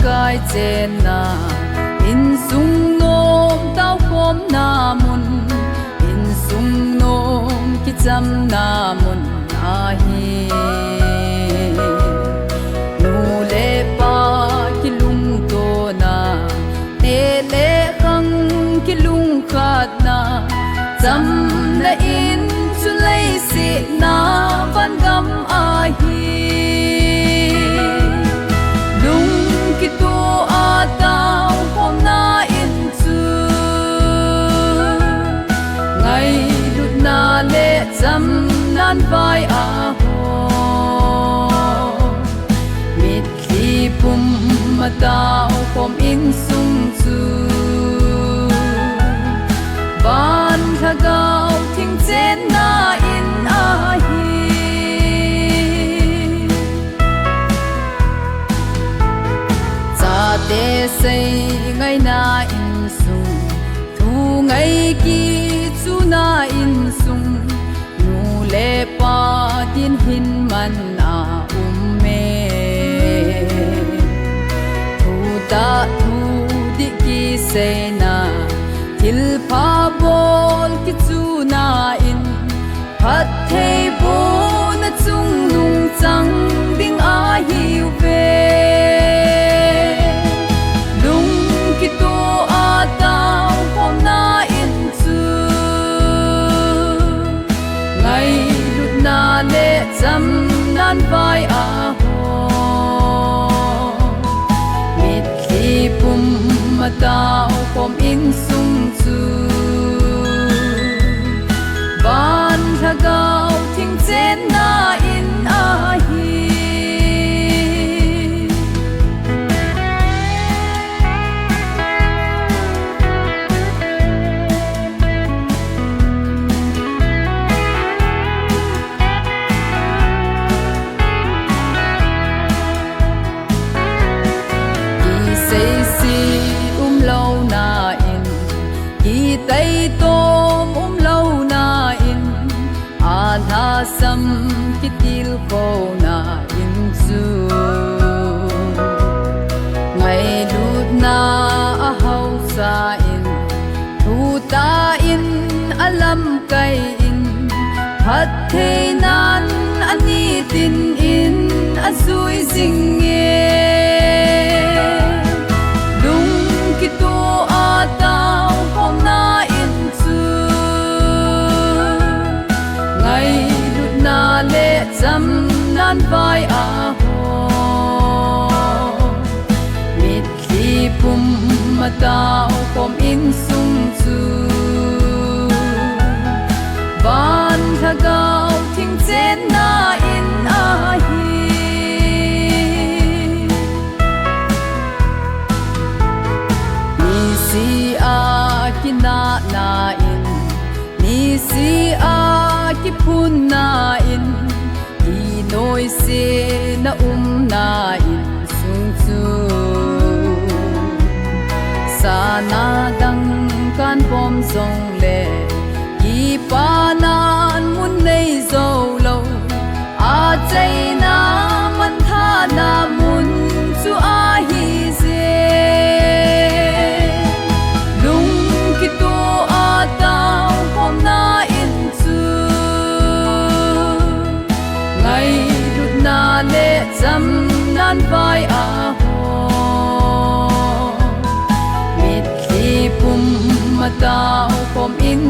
Gai chen na in sung nom tao khom na mun in sung nom ki cham na mun a hi nu le pa ki lung to na te le khang ki lung khat na cham la in chu lei si na van gam a hi ki tu a tao khom na in chu ngai lut na le cham nan vai a ho mit li pum ma tao khom in sung chu ban tha gao thing chen na in a hi te say ngay na in sung thu ngay ki chu na in sung nu le pa tin hin man a me thu ta thu di ki say na til pa bol ki chu na in phat thei bo na chung nung chang ding a hiu ve ki tu a tao khom na in chu ngai lut na le cham nan vai a ho mit li pum ma tao khom in sung chu ban tha gao thing chen na in a hi tay tôm lâu na in a tha sam ki til ko na in chu mai lut na a hau sa in thu ta in alam kai in phat thei nan ani tin in a zui sing nge lung ki tu a tao khom na le cham nan vai a ho mit li pum ma tao khom in sung chu ban tha gao thing chen na in a hi ni si a ki na na in ni si a ki phun na in i noi se na na in sung chu sa na dang kan bom song le ki pa nan mun nei zo lo a chai na man tha na mun chu a hi se lung ki tu a tao khom na in chu ngai lut na le cham nan vai a ho mit li pum ma tao khom in